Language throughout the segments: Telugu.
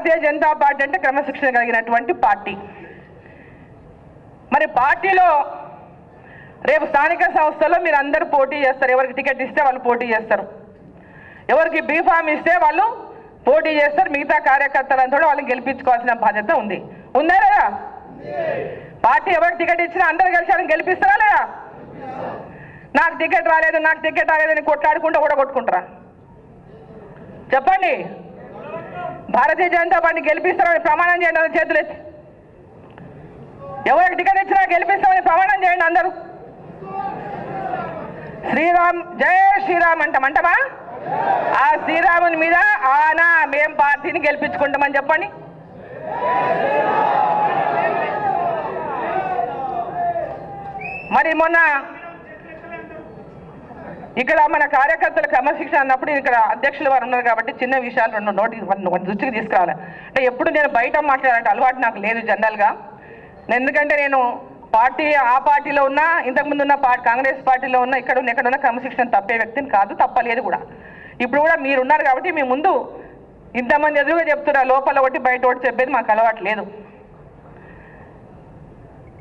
భారతీయ జనతా పార్టీ అంటే క్రమశిక్షణ కలిగినటువంటి పార్టీ. మరి పార్టీలో రేపు స్థానిక సంస్థల్లో మీరు అందరూ పోటీ చేస్తారు. ఎవరికి టికెట్ ఇస్తే వాళ్ళు పోటీ చేస్తారు, ఎవరికి బీఫామ్ ఇస్తే వాళ్ళు పోటీ చేస్తారు. మిగతా కార్యకర్తలంతా వాళ్ళని గెలిపించుకోవాల్సిన బాధ్యత ఉంది. ఉందా లేదా? పార్టీ ఎవరికి టికెట్ ఇచ్చినా అందరూ కలిసి వాళ్ళని గెలిపిస్తారా లేదా? నాకు టికెట్ రాలేదు, నాకు టికెట్ రాలేదని కొట్లాడుకుంటూ కూడా కొట్టుకుంటారా? చెప్పండి. భారతీయ జనతా పార్టీ గెలిపిస్తారని ప్రమాణం చేయండి అందరూ చేతులెత్తి. ఎవరికి టికెట్ ఇచ్చినా గెలిపిస్తామని ప్రమాణం చేయండి అందరూ. శ్రీరామ్, జై శ్రీరామ్ అంటామా? ఆ శ్రీరాముని మీద ఆనా మేం పార్టీని గెలిపించుకుంటామని చెప్పండి. మరి మొన్న ఇక్కడ మన కార్యకర్తల క్రమశిక్షణ అన్నప్పుడు ఇక్కడ అధ్యక్షులు వారు ఉన్నారు కాబట్టి చిన్న విషయాలు రెండు దృష్టికి తీసుకురావాలి. అంటే ఎప్పుడు నేను బయట మాట్లాడాలంటే అలవాటు నాకు లేదు జనరల్గా. ఎందుకంటే నేను ఆ పార్టీలో ఉన్నా, ఇంతకుముందు ఉన్న కాంగ్రెస్ పార్టీలో ఉన్నా, ఎక్కడున్న క్రమశిక్షణ తప్పే వ్యక్తిని కాదు, తప్పలేదు కూడా. ఇప్పుడు కూడా మీరు ఉన్నారు కాబట్టి మీ ముందు ఇంతమంది ఎదురుగా చెప్తున్నా, లోపల ఒకటి బయట ఒకటి చెప్పేది మాకు అలవాటు లేదు.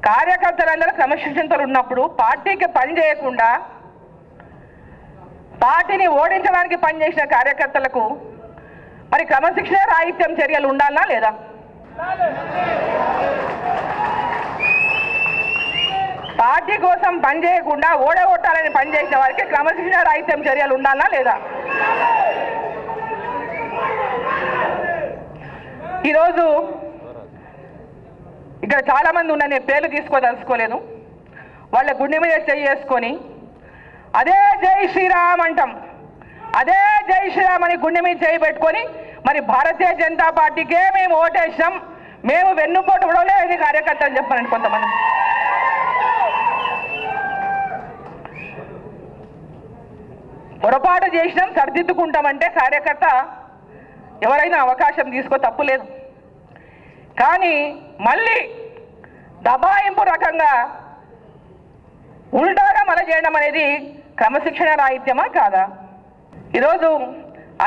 కార్యకర్తలందరూ క్రమశిక్షణతో ఉన్నప్పుడు పార్టీకి పని చేయకుండా పార్టీని ఓడించడానికి పనిచేసిన కార్యకర్తలకు మరి క్రమశిక్షణ రాహిత్యం చర్యలు ఉండాలా లేదా? పార్టీ కోసం పనిచేయకుండా ఓడగొట్టాలని పనిచేసిన వారికి క్రమశిక్షణ రాహిత్యం చర్యలు ఉండాలా లేదా? ఈరోజు ఇక్కడ చాలా మంది ఉన్నారు, నేను పేర్లు తీసుకోదలుచుకోలేదు. వాళ్ళ గుండె మీద చేసుకొని అదే జై శ్రీరామ్ అంటాం, అదే జై శ్రీరామ్ అని గుండె మీద చేయి పెట్టుకొని మరి భారతీయ జనతా పార్టీకే మేము ఓటేసాం, మేము వెన్నుపోటు కూడా లేదు కార్యకర్త అని చెప్పానండి కొంతమంది. పొరపాటు చేసినాం సరిదిద్దుకుంటామంటే కార్యకర్త ఎవరైనా అవకాశం తీసుకో తప్పులేదు. కానీ మళ్ళీ దబాయింపు రకంగా ఉల్టాగా మళ్ళీ చేయడం అనేది క్రమశిక్షణ రాహిత్యమా కాదా? ఈరోజు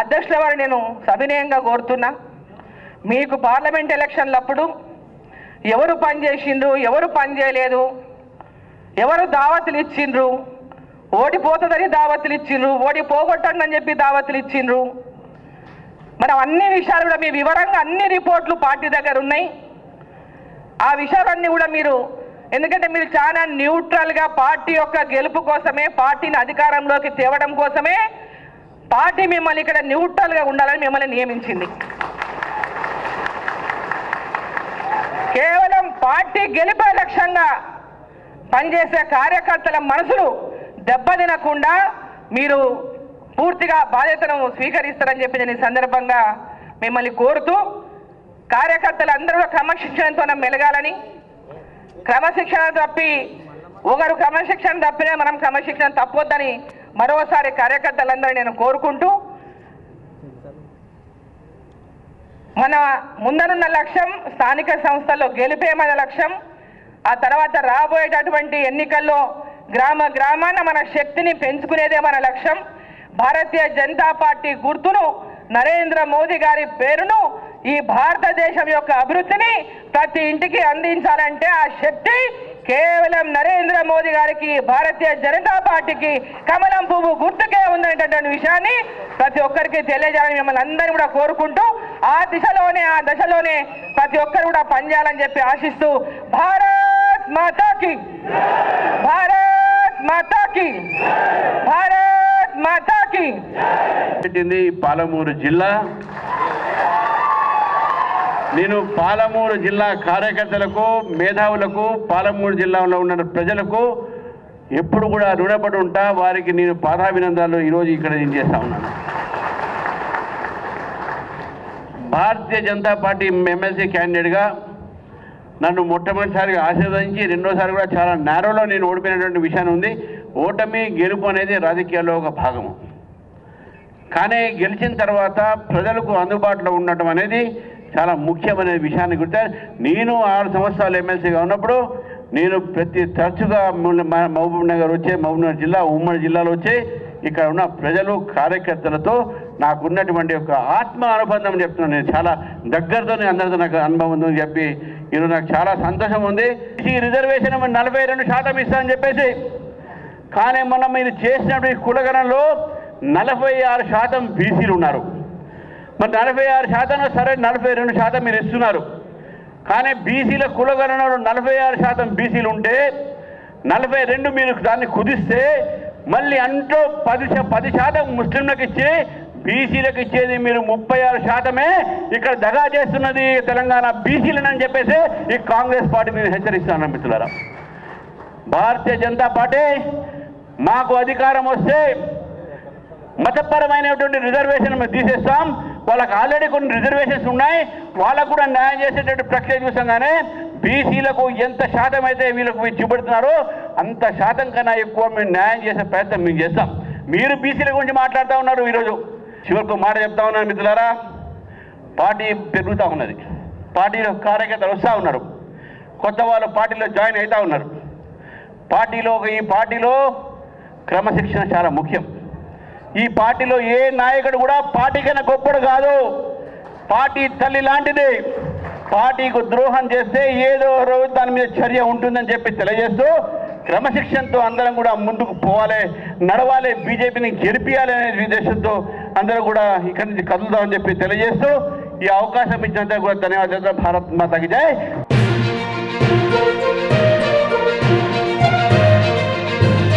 అధ్యక్షుల వారు నేను సవినయంగా కోరుతున్నా, మీకు పార్లమెంట్ ఎలక్షన్లప్పుడు ఎవరు పని చేసిండ్రు, ఎవరు పని చేయలేదు, ఎవరు దావతులు ఇచ్చిండ్రు, ఓడిపోతుందని దావతులు ఇచ్చిండ్రు, ఓడిపోగొట్టండి అని చెప్పి దావతులు ఇచ్చిండ్రు, మరి అన్ని విషయాలు కూడా మీ వివరంగా అన్ని రిపోర్ట్లు పార్టీ దగ్గర ఉన్నాయి. ఆ విషయాలన్నీ కూడా మీరు, ఎందుకంటే మీరు చాలా న్యూట్రల్గా పార్టీ యొక్క గెలుపు కోసమే, పార్టీని అధికారంలోకి తేవడం కోసమే పార్టీ మిమ్మల్ని ఇక్కడ న్యూట్రల్గా ఉండాలని మిమ్మల్ని నియమించింది. కేవలం పార్టీ గెలిపే లక్ష్యంగా పనిచేసే కార్యకర్తల మనసులు దెబ్బతినకుండా మీరు పూర్తిగా బాధ్యతను స్వీకరిస్తారని చెప్పి నేను ఈ సందర్భంగా మిమ్మల్ని కోరుతూ, కార్యకర్తలందరూ క్రమశిక్షణతో మెలగాలని, క్రమశిక్షణ తప్పి ఒకరు క్రమశిక్షణ తప్పినా మనం క్రమశిక్షణ తప్పొద్దని మరోసారి కార్యకర్తలందరూ నేను కోరుకుంటూ, మన ముందరున్న లక్ష్యం స్థానిక సంస్థల్లో గెలిపే మన లక్ష్యం. ఆ తర్వాత రాబోయేటటువంటి ఎన్నికల్లో గ్రామాన మన శక్తిని పెంచుకునేదే మన లక్ష్యం. భారతీయ జనతా పార్టీ గుర్తును, నరేంద్ర మోదీ గారి పేరును, ఈ భారతదేశం యొక్క అభివృద్ధిని ప్రతి ఇంటికి అందించాలంటే ఆ శక్తి కేవలం నరేంద్ర మోదీ గారికి, భారతీయ జనతా పార్టీకి కమలం పువ్వు గుర్తుకే ఉందనేటటువంటి విషయాన్ని ప్రతి ఒక్కరికి తెలియజేయాలని మిమ్మల్ని అందరినీ కూడా కోరుకుంటూ, ఆ దశలోనే ప్రతి ఒక్కరు కూడా పనిచేయాలని చెప్పి ఆశిస్తూ, భారత్ మాతాకి, భారత్ మాతాకి, భారత్ మాతాకి. పాలమూరు జిల్లా, నేను పాలమూరు జిల్లా కార్యకర్తలకు, మేధావులకు, పాలమూరు జిల్లాలో ఉన్న ప్రజలకు ఎప్పుడు కూడా రుణపడి ఉంటా. వారికి నేను పాదాభినందనలు ఈరోజు ఇక్కడ నేను చేస్తా ఉన్నాను. భారతీయ జనతా పార్టీ ఎమ్మెల్సీ క్యాండిడేట్గా నన్ను మొట్టమొదటిసారిగా ఆశీర్వదించి రెండోసారి కూడా చాలా నేరోలో నేను ఓడిపోయినటువంటి విషయం ఉంది. ఓటమి గెలుపు అనేది రాజకీయాల్లో ఒక భాగము. కానీ గెలిచిన తర్వాత ప్రజలకు అందుబాటులో ఉండటం అనేది చాలా ముఖ్యమైన విషయాన్ని గుర్తారు. నేను 6 సంవత్సరాలు ఎమ్మెల్సీగా ఉన్నప్పుడు నేను తరచుగా మహబూబ్ నగర్ వచ్చే, మహబూబ్ నగర్ జిల్లా, ఉమ్మడి జిల్లాలో వచ్చే ఇక్కడ ఉన్న ప్రజలు, కార్యకర్తలతో నాకున్నటువంటి ఒక ఆత్మ అనుబంధం చెప్తున్నాను. నేను చాలా దగ్గరతోనే అందరితో నాకు అనుభవం ఉందని చెప్పి ఈరోజు నాకు చాలా సంతోషం ఉంది. ఈ రిజర్వేషన్ 42% ఇస్తా అని చెప్పేసి, కానీ మనం మీరు చేసినటువంటి కులగణంలో 46% బీసీలు ఉన్నారు. మరి 46% సరే 42% మీరు ఇస్తున్నారు. కానీ బీసీల కులగణనలో 46% బీసీలు ఉంటే 42 మీరు దాన్ని కుదిస్తే మళ్ళీ అంటూ 10% ముస్లింలకు ఇచ్చి బీసీలకు ఇచ్చేది మీరు 36%. ఇక్కడ దగా చేస్తున్నది తెలంగాణ బీసీలనని చెప్పేసి ఈ కాంగ్రెస్ పార్టీ నేను హెచ్చరిస్తాను మిత్రులారా. భారతీయ జనతా పార్టీ మాకు అధికారం వస్తే మతపరమైనటువంటి రిజర్వేషన్ మేము తీసేస్తాం. వాళ్ళకి ఆల్రెడీ కొన్ని రిజర్వేషన్స్ ఉన్నాయి, వాళ్ళకు కూడా న్యాయం చేసేటటువంటి ప్రక్రియ చూసాం. కానీ బీసీలకు ఎంత శాతం అయితే వీళ్ళకు చూపెడుతున్నారో అంత శాతం కన్నా ఎక్కువ మేము న్యాయం చేసే ప్రయత్నం మేము చేస్తాం. మీరు బీసీల గురించి మాట్లాడుతూ ఉన్నారు. ఈరోజు చివరికి మాట చెప్తా ఉన్నాను మిత్రులారా, పార్టీ పెరుగుతూ ఉన్నది, పార్టీలో కార్యకర్తలు వస్తూ ఉన్నారు, కొత్త వాళ్ళు పార్టీలో జాయిన్ అవుతూ ఉన్నారు. ఈ పార్టీలో క్రమశిక్షణ చాలా ముఖ్యం. ఈ పార్టీలో ఏ నాయకుడు కూడా పార్టీ కన్నా గొప్పడు కాదు, పార్టీ తల్లి లాంటిది. పార్టీకు ద్రోహం చేస్తే ఏదో రోజు దాని మీద చర్య ఉంటుందని చెప్పి తెలియజేస్తూ క్రమశిక్షణతో అందరం కూడా ముందుకు పోవాలి, నడవాలి, బీజేపీని గెలిపియాలి అనే ఉద్దేశంతో అందరూ కూడా ఇక్కడి నుంచి కదులుదామని చెప్పి తెలియజేస్తూ ఈ అవకాశం ఇచ్చినందుకు కూడా ధన్యవాదాలు. భారత్ మాతాకి జై.